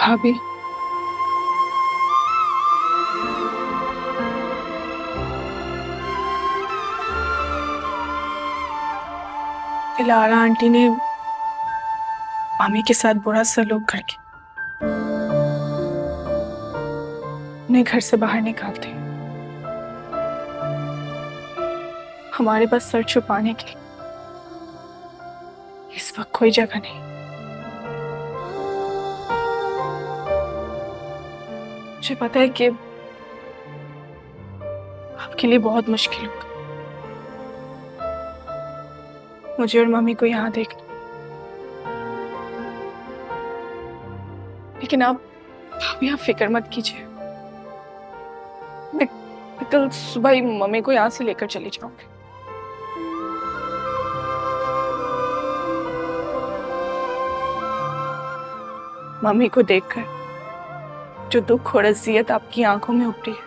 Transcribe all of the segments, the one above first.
भाभी, दिलारा आंटी ने मामी के साथ बुरा सलूक करके उन्हें घर से बाहर निकाल दिया। हमारे पास सर छुपाने के लिए इस वक्त कोई जगह नहीं। मुझे पता है कि आपके लिए बहुत मुश्किल होगा मुझे और मम्मी को यहाँ देखना, लेकिन आप भाभी आप फिक्र मत कीजिए। मैं कल सुबह ही मम्मी को यहाँ से लेकर चली जाऊंगी। मम्मी को देखकर जो दुख और अज़ियत आपकी आंखों में उभरी है,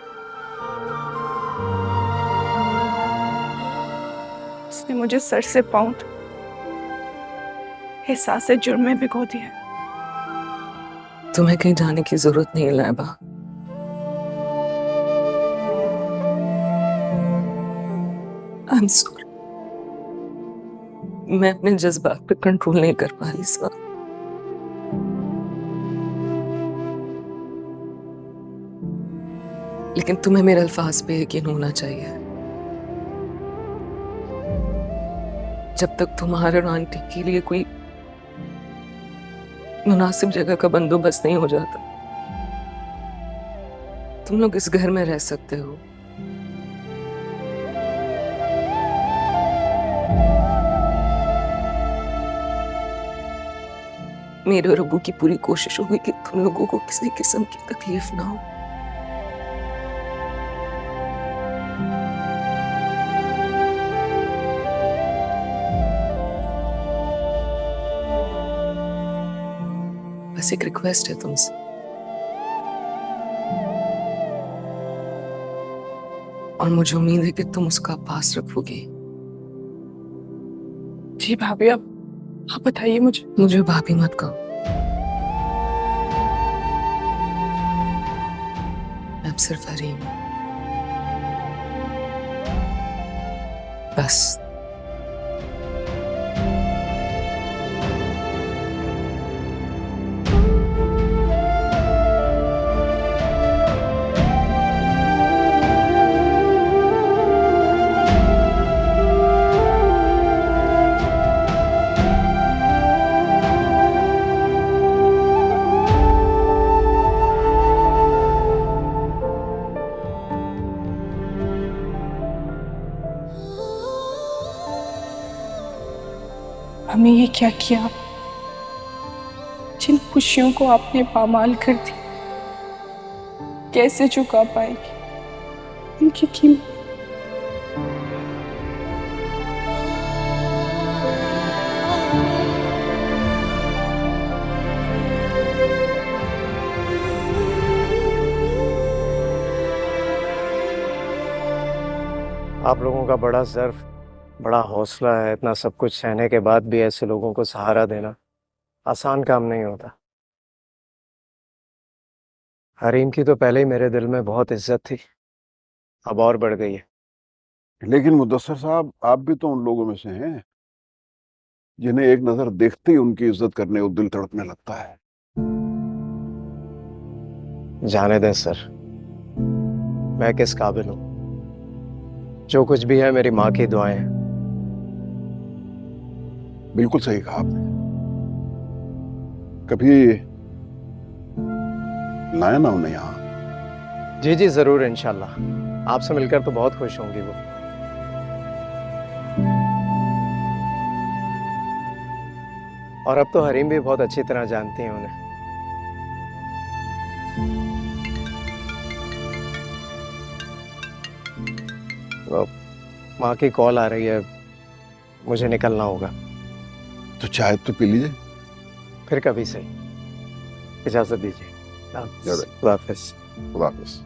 उसने मुझे सर से पांव तक एहसास जुर्म में भिगो दिया। तुम्हें कहीं जाने की जरूरत नहीं है लाइबा। I'm sorry। मैं अपने जज्बात पे कंट्रोल नहीं कर पा रही इस वक्त। लेकिन तुम्हें मेरे अल्फाज पे यकीन होना चाहिए। जब तक तुम्हारे और आंटी के लिए कोई मुनासिब जगह का बंदोबस्त नहीं हो जाता, तुम लोग इस घर में रह सकते हो। मेरे और अब्बू की पूरी कोशिश होगी कि तुम लोगों को किसी किस्म की तकलीफ ना हो। बस एक रिक्वेस्ट है तुमसे, और मुझे उम्मीद है कि तुम उसका पास रखोगी। जी भाभी, आप बताइए मुझे। मुझे भाभी मत कहो, मैं अब सिर्फ हरीम हूं, बस। हमें ये क्या किया? जिन खुशियों को आपने पामाल कर दी, कैसे चुका पाएगी उनकी कीमत? आप लोगों का बड़ा ज़र्फ, बड़ा हौसला है। इतना सब कुछ सहने के बाद भी ऐसे लोगों को सहारा देना आसान काम नहीं होता। हरीम की तो पहले ही मेरे दिल में बहुत इज्जत थी, अब और बढ़ गई है। लेकिन मुदस्सर साहब, आप भी तो उन लोगों में से हैं जिन्हें एक नजर देखते ही उनकी इज्जत करने को दिल तड़पने लगता है। जाने दें सर, मैं किस काबिल हूँ। जो कुछ भी है मेरी माँ की दुआएं हैं। बिल्कुल सही कहा आपने। कभी लाया ना उन्हें यहाँ? जी जी जरूर, इंशाल्लाह। आपसे मिलकर तो बहुत खुश होंगी वो। और अब तो हरीम भी बहुत अच्छी तरह जानती हैं उन्हें। तो माँ की कॉल आ रही है, मुझे निकलना होगा। तो चाय तो पी लीजिए। फिर कभी सही, इजाजत दीजिए। खुदा हाफिज़। खुदा हाफिज़।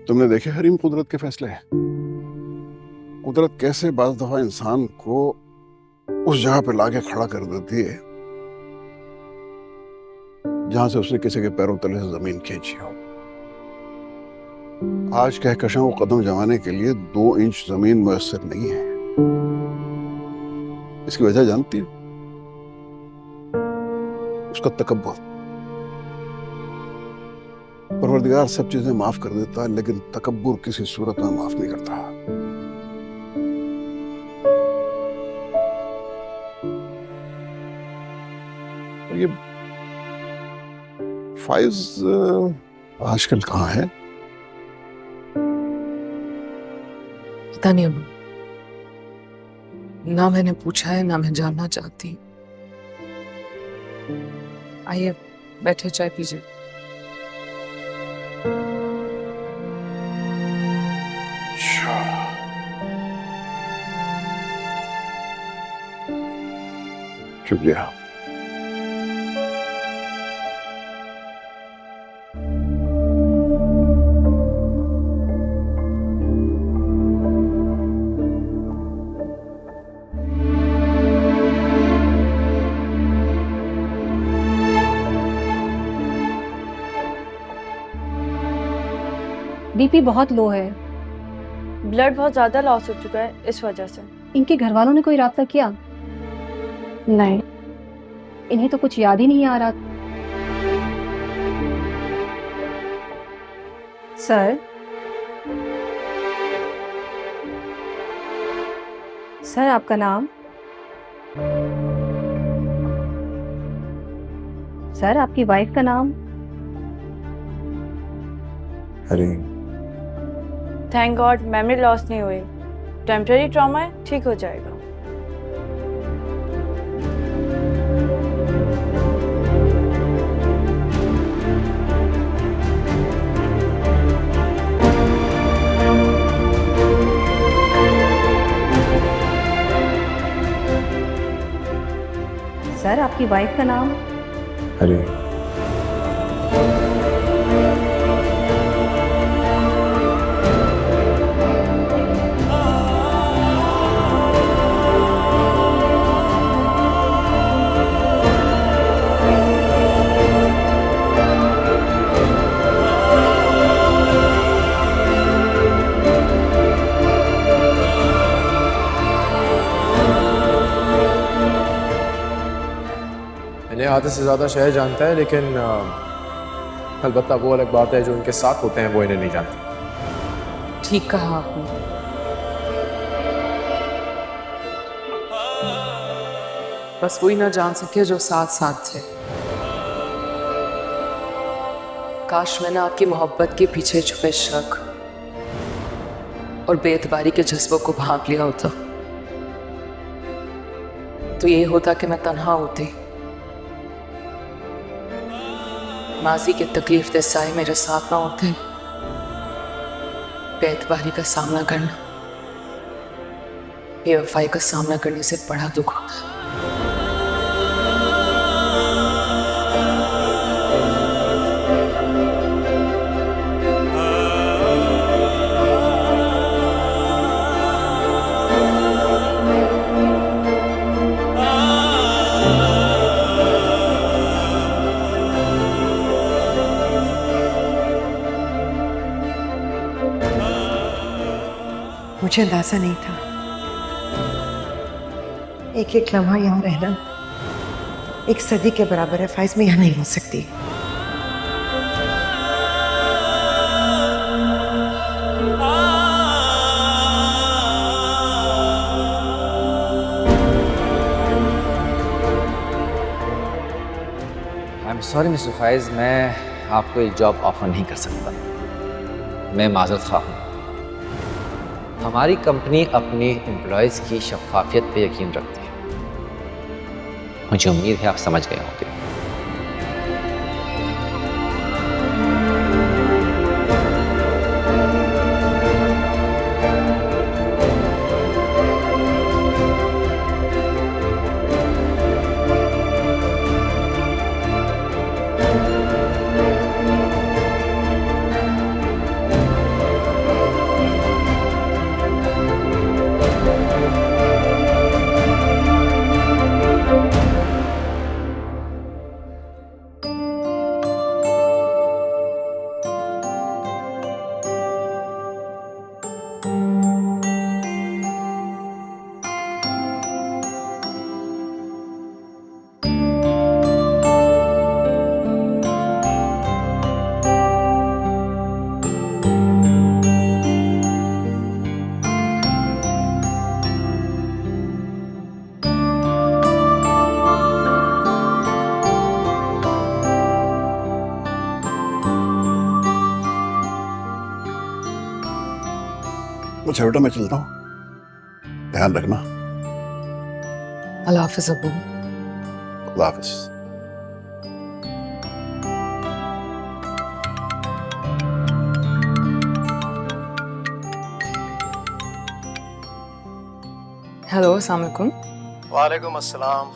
तुमने देखे हरीम कुदरत के फैसले? कुदरत कैसे बाज़ दफा इंसान को उस जगह पे लाके खड़ा कर देती है जहां से उसने किसी के पैरों तले से जमीन खींची हो। आज कहकशां को कदम जमाने के लिए 2 इंच जमीन मुयस्सर नहीं है। इसकी वजह जानती हो? उसका तकब्बुर। परवरदिगार सब चीजें माफ कर देता है, लेकिन तकब्बुर किसी सूरत में माफ नहीं करता। ये फाइज आजकल कहाँ है? पता नहीं अबू, ना मैंने पूछा है ना मैं जानना चाहती। आइए बैठे, चाय पीजिए। अच्छा, शुक्रिया। बीपी बहुत लो है। ब्लड बहुत ज्यादा लॉस हो चुका है, इस वजह से। इनके घर वालों ने कोई राब्ता किया? नहीं। इन्हें तो कुछ याद ही नहीं आ रहा। सर, सर आपका नाम? सर आपकी वाइफ का नाम? अरे थैंक गॉड मेमोरी लॉस नहीं हुई। टेम्पररी ट्रॉमा है, ठीक हो जाएगा। सर आपकी वाइफ का नाम? अरे इन्हें आधे से ज़्यादा शहर जानता है, लेकिन अलबत्ता वो अलग बात है जो उनके साथ होते हैं वो इन्हें नहीं जानते। ठीक कहा आपने। बस वही ना जान सके जो साथ साथ थे। काश मैंने आपकी मोहब्बत के पीछे छुपे शक और बेएतबारी के जज्बों को भांप लिया होता, तो ये होता कि मैं तन्हा होती। माजी के तकलीफ दे साए मेरे साथ ना होते। बेएतबारी का सामना करना, बेवफाई का सामना करने से बड़ा दुख होता है। मुझे अंदाजा नहीं था। एक एक लम्हा यहाँ रहना एक सदी के बराबर है। फाइज में यहाँ नहीं हो सकती। आई एम सॉरी मिस्टर फाइज, मैं आपको एक जॉब ऑफर नहीं कर सकता। मैं माजरत खा हूँ। हमारी कंपनी अपने एम्प्लॉयज़ की शफाफियत पे यकीन रखती है। मुझे उम्मीद है आप समझ गए होंगे। अच्छा बेटा, मैं चलता हूँ, ध्यान रखना। अल्लाह हाफिज अब्बू। अल्लाह हाफिज। हेलो, अस्सलाम वालेकुम। वालेकुम अस्सलाम।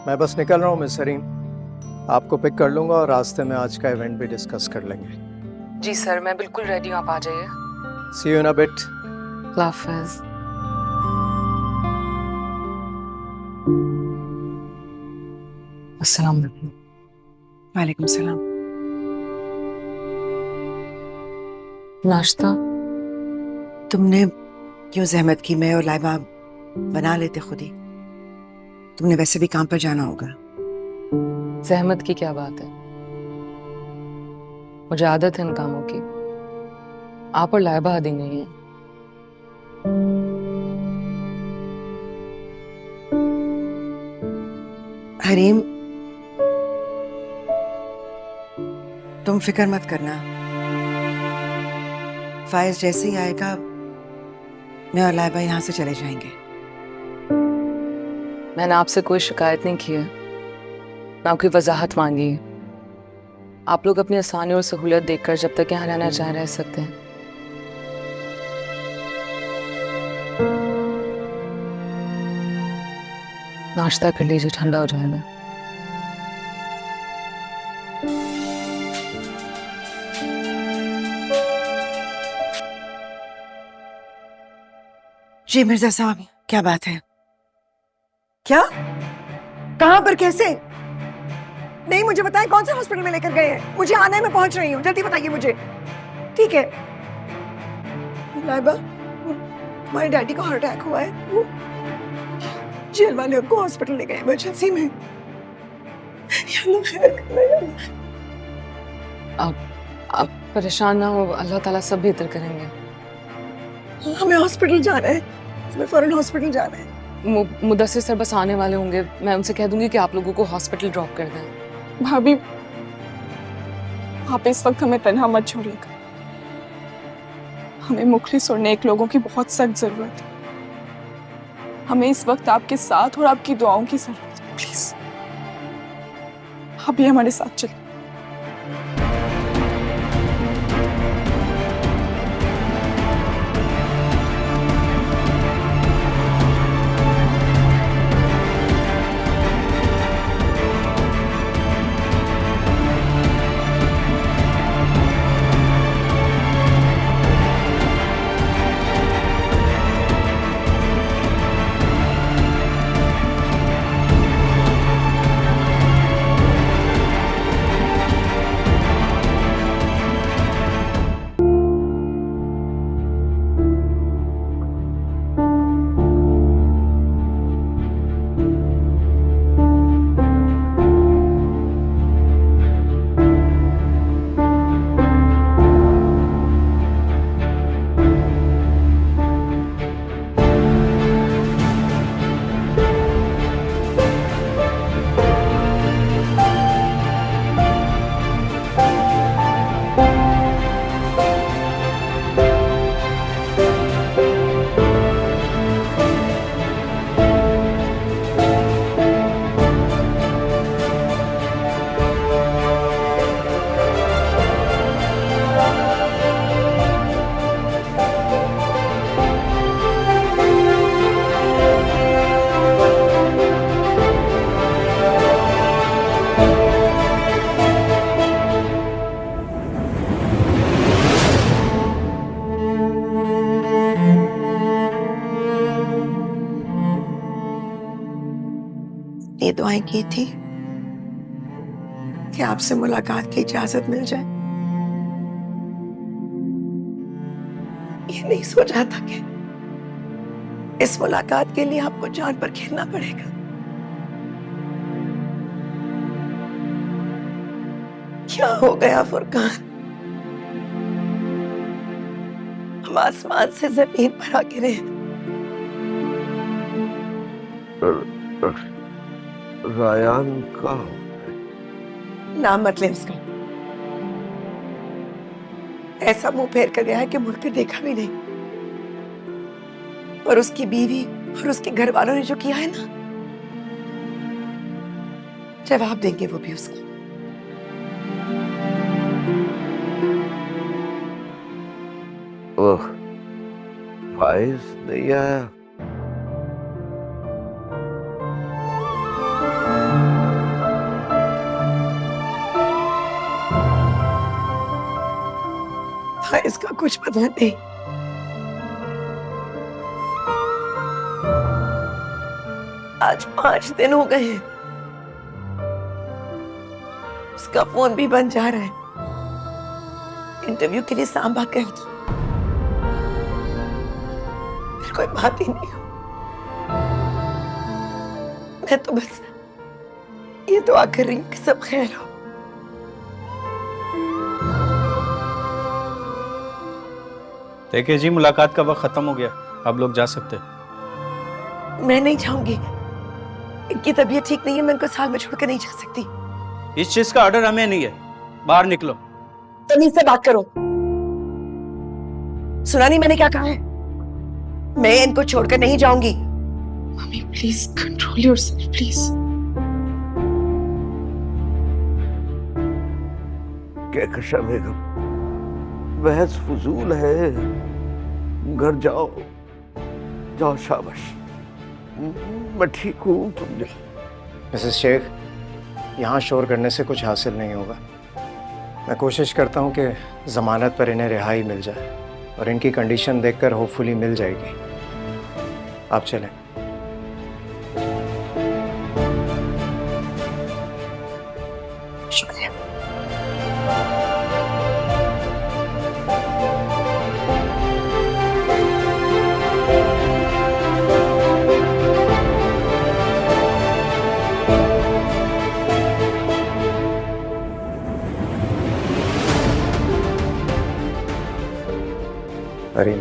मैं बस निकल रहा हूँ मिस सरीन, आपको पिक कर लूँगा और रास्ते में आज का इवेंट भी डिस्कस कर लेंगे। जी सर, मैं बिल्कुल रेडी हूँ, आप आ जाइए। सी यू इन अ बिट। अल्लाह हाफिज। अस्सलाम वालेकुम। वालेकुम सलाम। नाश्ता? तुमने क्यों जहमत की? मैं और लाइबा बना लेते खुद ही। तुमने वैसे भी काम पर जाना होगा। जहमत की क्या बात है, मुझे आदत है इन कामों की। आप और लाइबा आदि नहीं है। हरीम, तुम फिक्र मत करना, फायज जैसे ही आएगा मैं और लाइबा यहाँ से चले जाएंगे। मैंने आपसे कोई शिकायत नहीं की है, ना कोई वजाहत मांगी है। आप लोग अपनी आसानी और सहूलियत देखकर जब तक यहाँ रहना चाहे रह सकते हैं। नाश्ता कर लीजिए, ठंडा हो जाएगा। जी मिर्जा साहब, क्या बात है? क्या? कहां पर, कैसे? नहीं, मुझे बताएं कौन से हॉस्पिटल में लेकर गए हैं? मुझे आना है, मैं पहुंच रही हूँ, जल्दी बताइए मुझे। ठीक है। लाइबा, हमारे डैडी को हार्ट अटैक हुआ है, वो जेल वाले उनको हॉस्पिटल ले गए इमरजेंसी में। या अल्लाह खैर करे, या अल्लाह। आप परेशान ना हो, अल्लाह ताला सब बेहतर करेंगे। हमें हॉस्पिटल जाना है, हमें फौरन हॉस्पिटल जाना है। मुदस्सिर सर बस आने वाले होंगे, मैं उनसे कह दूंगी कि आप लोगों को हॉस्पिटल ड्रॉप कर दें। भाभी, आप इस वक्त हमें तन्हा मत छोड़िएगा। हमें मुखलिस और नेक लोगों की बहुत सख्त जरूरत है। हमें इस वक्त आपके साथ और आपकी दुआओं की जरूरत है। प्लीज आप भी हमारे साथ चलिए। ये दुआएं की थी कि आपसे मुलाकात की इजाजत मिल जाए। ये नहीं सोचा था कि इस मुलाकात के लिए आपको जान पर खेलना पड़ेगा। क्या हो गया फुरकान? हम आसमान से जमीन पर आ गिरे। रायान का नाम मत ले उसका। ऐसा मुंह फेर कर गया है कि मुड़ के देखा भी नहीं। और उसकी बीवी और उसके घर वालों ने जो किया है ना, जवाब देंगे वो भी उसको। ओह, फाइज नहीं आया। फाइज का कुछ पता नहीं। आज 5 दिन हो गए हैं, उसका फोन भी बंद जा रहा है। इंटरव्यू के लिए सांबा गए थे, फिर कोई बात ही नहीं हो। मैं तो बस ये दुआ कर रही हूँ कि सब खैर हो। देखिए जी, मुलाकात का वक्त खत्म हो गया, आप लोग जा सकते हैं। मैं नहीं जाऊंगी, इनकी तबीयत ठीक नहीं है, मैं इनको साल में छोड़कर नहीं जा सकती। इस चीज का ऑर्डर हमें नहीं है, बाहर निकलो। तमीज से बात करो, सुना नहीं मैंने क्या कहा है? मैं इनको छोड़कर नहीं जाऊंगी। Mummy please control yourself please. Kahkasha Begum, बहस फजूल है, घर जाओ जाओ, शाबाश। मैं ठीक हूँ, तुम जाओ। मिसेस शेख, यहाँ शोर करने से कुछ हासिल नहीं होगा। मैं कोशिश करता हूँ कि ज़मानत पर इन्हें रिहाई मिल जाए, और इनकी कंडीशन देखकर होपफुली मिल जाएगी। आप चलें। शुक्रिया। करीम,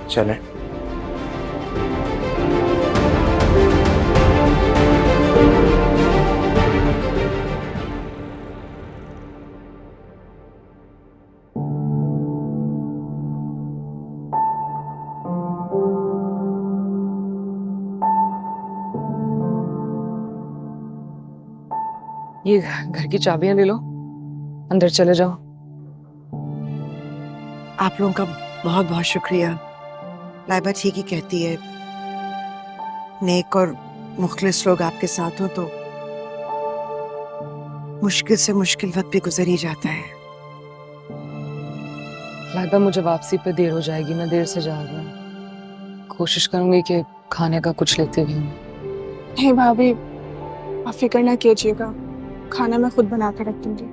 चलें। ये घर की चाबियां ले लो, अंदर चले जाओ। आप लोगों का बहुत बहुत शुक्रिया। लाइबा ठीक ही कहती है, नेक और मुखलिस लोग आपके साथ हो तो मुश्किल से मुश्किल वक्त भी गुजर ही जाता है। लाइबा, मुझे वापसी पे देर हो जाएगी, मैं देर से जा रही हूँ। कोशिश करूंगी कि खाने का कुछ लेते भी हूँ। नहीं भाभी, आप फिक्र ना कीजिएगा, खाना मैं खुद बना कर रख दूंगी।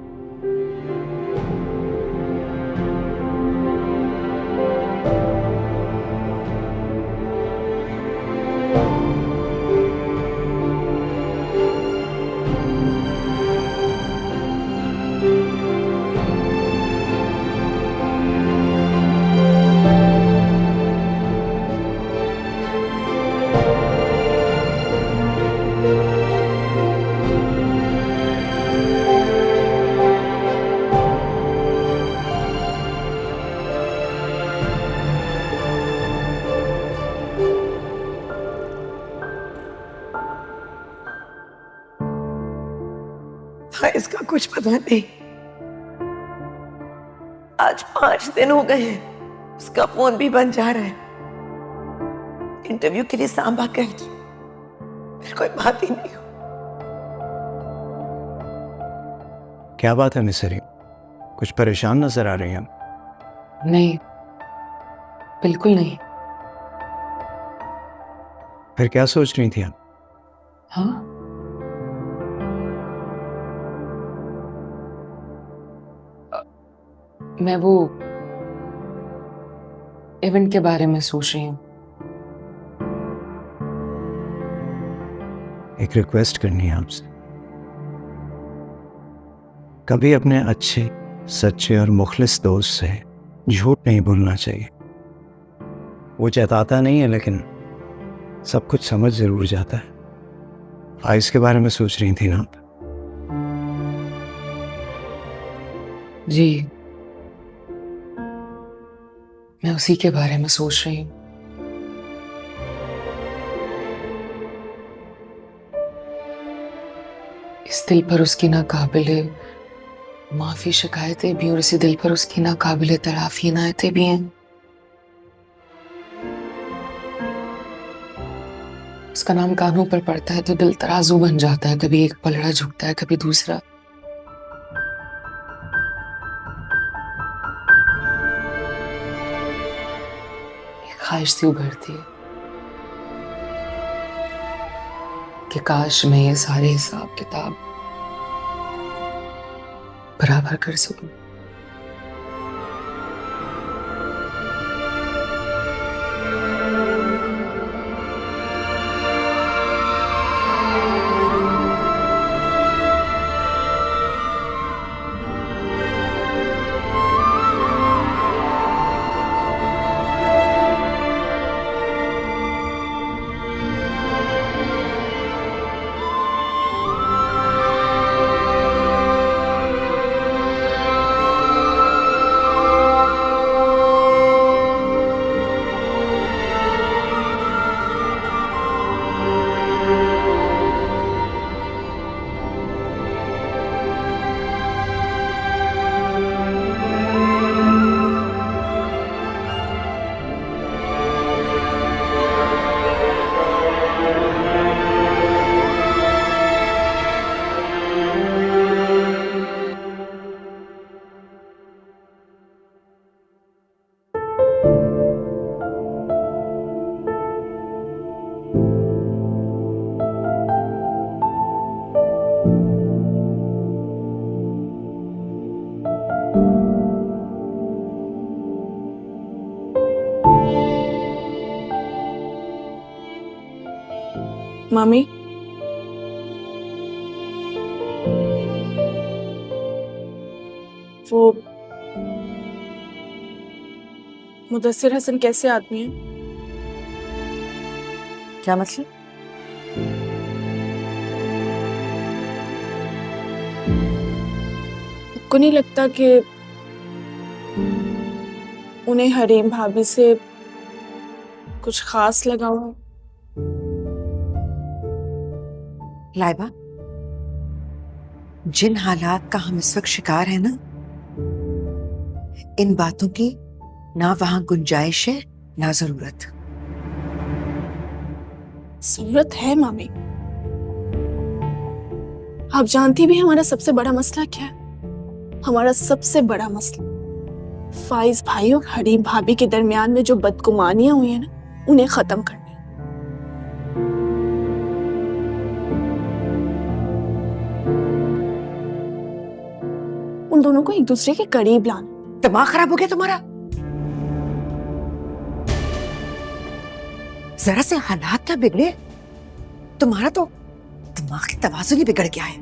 इसका कुछ पता नहीं। आज 5 दिन हो गए हैं, उसका फोन भी बंद जा रहा है। इंटरव्यू के लिए सांबा गए थे, फिर कोई बात ही नहीं हो। क्या बात है मिस रीम, कुछ परेशान नजर आ रही हैं? नहीं, बिल्कुल नहीं। फिर क्या सोच रही थी आप? हाँ, मैं वो इवेंट के बारे में सोच रही हूँ। एक रिक्वेस्ट करनी है आपसे। कभी अपने अच्छे, सच्चे और मुखलिस दोस्त से झूठ नहीं बोलना चाहिए। वो जताता नहीं है, लेकिन सब कुछ समझ जरूर जाता है। फाइज के बारे में सोच रही थी ना आप? जी, मैं उसी के बारे में सोच रही हूँ। इस दिल पर उसकी नाकाबिले माफी शिकायतें भी और इसी दिल पर उसकी नाकाबिले तराफी इनायतें भी हैं। उसका नाम कानों पर पड़ता है तो दिल तराजू बन जाता है, कभी एक पलड़ा झुकता है कभी दूसरा। एक ख्वाहिश सी उभरती है कि काश मैं ये सारे हिसाब किताब बराबर कर सकूं। मम्मी, वो मुदस्सिर हसन कैसे आदमी है? क्या मतलब? आपको नहीं लगता कि उन्हें हरीम भाभी से कुछ खास लगा हो? लाइबा, जिन हालात का हम इस वक्त शिकार हैं ना, इन बातों की ना वहां गुंजाइश है ना जरूरत। जरूरत है मामी। आप जानती भी हमारा सबसे बड़ा मसला क्या है? हमारा सबसे बड़ा मसला फाइज भाई और हरीम भाभी के दरमियान में जो बदगुमानियां हुई है ना, उन्हें खत्म करना। उन दोनों को एक दूसरे के करीब लाना। दिमाग खराब हो गया तुम्हारा? जरा से हालात क्या बिगड़े, तुम्हारा तो दिमागी तवाज़ुन ही बिगड़ गया है।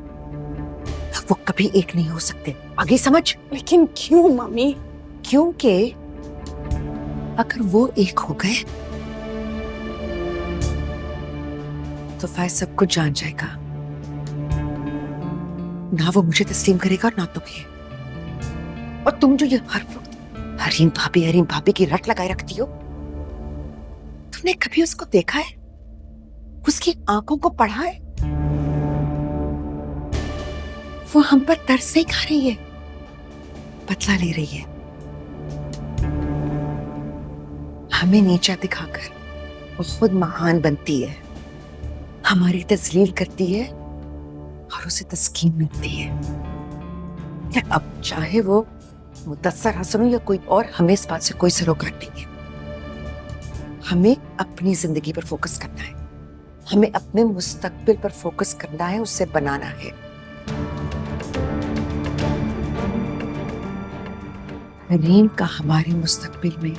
वो कभी एक नहीं हो सकते, आगे समझ। लेकिन क्यों मम्मी? क्योंकि अगर वो एक हो गए तो फायद सब कुछ जान जाएगा। ना वो मुझे तस्लीम करेगा और ना तुम्हें। और तुम जो ये हर वक्त हरीम भाभी की रट लगाए रखती हो, तुमने कभी उसको देखा है? उसकी आंखों को पढ़ा है? वो हम पर तरस नहीं खा रही है, बदला ले रही है। हमें नीचा दिखाकर वो खुद महान बनती है, हमारी तजलील करती है और उसे तस्कीन मिलती है। अब चाहे वो मुदस्सिर हसन हो या कोई और, हमें इस बात से कोई सरोकार नहीं है। हमें अपनी जिंदगी पर फोकस करना है, हमें अपने मुस्तकबिल पर फोकस करना है, उससे बनाना है। हरीम का हमारे मुस्तकबिल में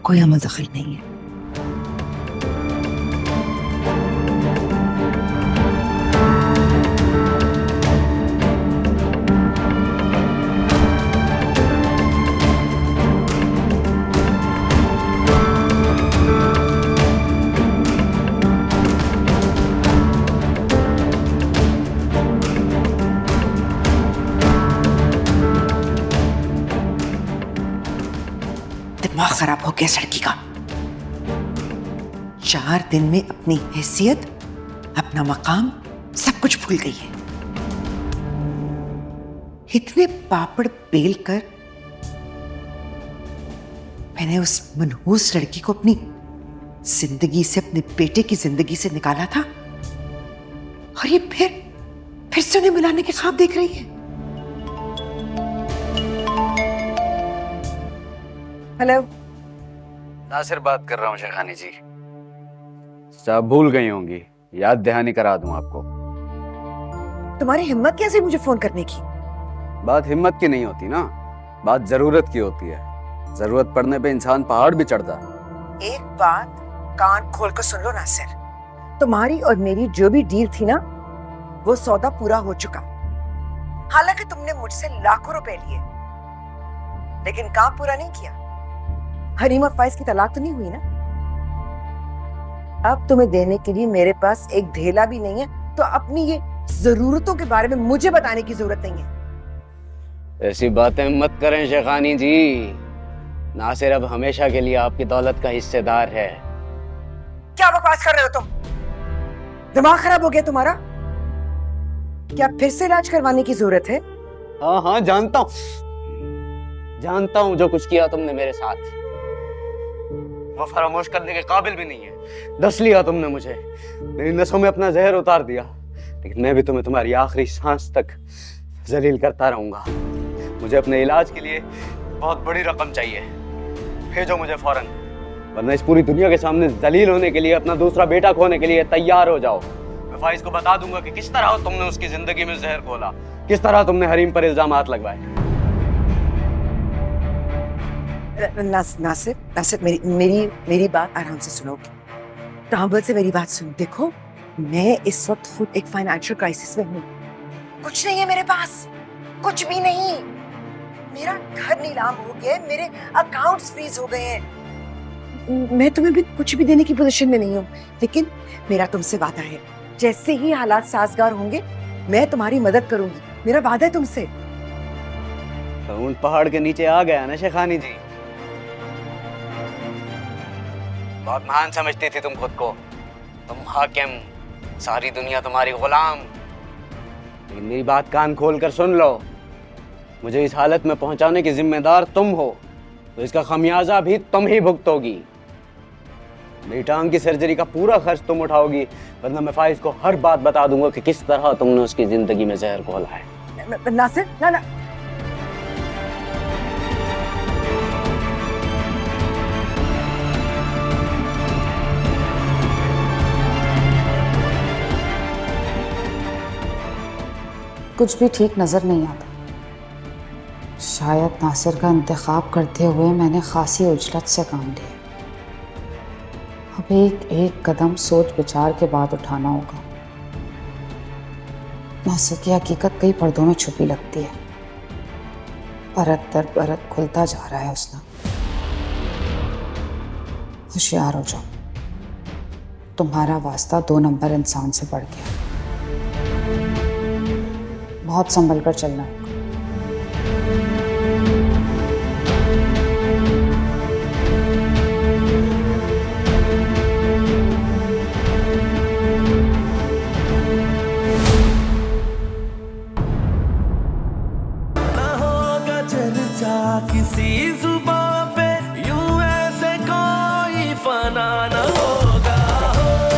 कोई अमल दखल नहीं है। खराब हो गया इस लड़की का। 4 दिन में अपनी हैसियत, अपना मकाम, सब कुछ भूल गई है। इतने पापड़ बेल कर मैंने उस मनहूस लड़की को अपनी जिंदगी से, अपने बेटे की जिंदगी से निकाला था, और ये फिर से उन्हें मिलाने के ख्वाब देख रही है। हेलो, नासिर बात कर रहा हूँ शेखानी जी। सब भूल गई होंगी, याद दहानी करा दूं आपको। तुम्हारी हिम्मत कैसे मुझे फोन करने की? बात हिम्मत की नहीं होती ना, बात जरूरत की होती है। जरूरत पड़ने पे इंसान पहाड़ भी चढ़ता। एक बात कान खोल कर सुन लो नासिर, तुम्हारी और मेरी जो भी डील थी ना, वो सौदा पूरा हो चुका। हालांकि तुमने मुझसे लाखों रुपए लिए, लेकिन काम पूरा नहीं किया। हरीम और फाइज की तलाक तो नहीं हुई ना? अब तुम्हें देने के लिए मेरे पास एक ढेला भी नहीं है, तो अपनी ये जरूरतों के बारे में मुझे बताने की जरूरत नहीं है। ऐसी बातें मत करें शेखानी जी। नासिर अब हमेशा के लिए आपकी दौलत का हिस्सेदार है। क्या बकवास कर रहे हो तुम? दिमाग खराब हो गया तुम्हारा? क्या फिर से इलाज करवाने की जरूरत है? हाँ हाँ जानता हूँ जो कुछ किया तुमने मेरे साथ, वो फरामोश करने के काबिल भी नहीं है। डस लिया तुमने मुझे, मेरी नसों में अपना जहर उतार दिया, लेकिन मैं भी तुम्हें तुम्हारी आखिरी सांस तक जलील करता रहूंगा। मुझे अपने इलाज के लिए बहुत बड़ी रकम चाहिए, भेजो मुझे फौरन, वरना इस पूरी दुनिया के सामने जलील होने के लिए, अपना दूसरा बेटा खोने के लिए तैयार हो जाओ। मैं फाइज को बता दूंगा कि किस तरह तुमने उसकी जिंदगी में जहर घोला, किस तरह तुमने हरीम पर इल्जामात लगवाए। नासिर मेरी बात आराम से सुनोगे? तांबल से मेरी बात सुन। देखो, मैं इस वक्त खुद एक फाइनेंशियल क्राइसिस में हूँ। कुछ नहीं है मेरे पास, कुछ भी नहीं। मेरा घर नीलाम हो गया है, मेरे अकाउंट्स फ्रीज हो गए हैं। मैं तुम्हें भी कुछ भी देने की पोजीशन में नहीं हूँ, लेकिन मेरा तुमसे वादा है, जैसे ही हालात साजगार होंगे मैं तुम्हारी मदद करूंगी। मेरा वादा है तुमसे। तो उन पहाड़ के नीचे आ गया ना शेखानी जी। बहुत महान समझती थी तुम खुद को, तुम हाकिम, सारी दुनिया तुम्हारी गुलाम। लेकिन मेरी बात कान खोल कर सुन लो, मुझे इस हालत में पहुंचाने की जिम्मेदार तुम हो, तो इसका खमियाजा भी तुम ही भुगतोगी। मेरी टांग की सर्जरी का पूरा खर्च तुम उठाओगी, वरना मैं फाइज को हर बात बता दूंगा कि किस तरह तुमने उसकी जिंदगी में जहर घोला है। नासिर, ना कुछ भी ठीक नजर नहीं आता। शायद नासिर का इंतखाब करते हुए मैंने खासी उजलत से काम लिया। अब एक कदम सोच विचार के बाद उठाना होगा। नासिर की हकीकत कई पर्दों में छुपी लगती है, परत दर परत खुलता जा रहा है उसने। होशियार हो जाओ, तुम्हारा वास्ता 2 नंबर इंसान से बढ़ गया। बहुत संभल कर चलना है।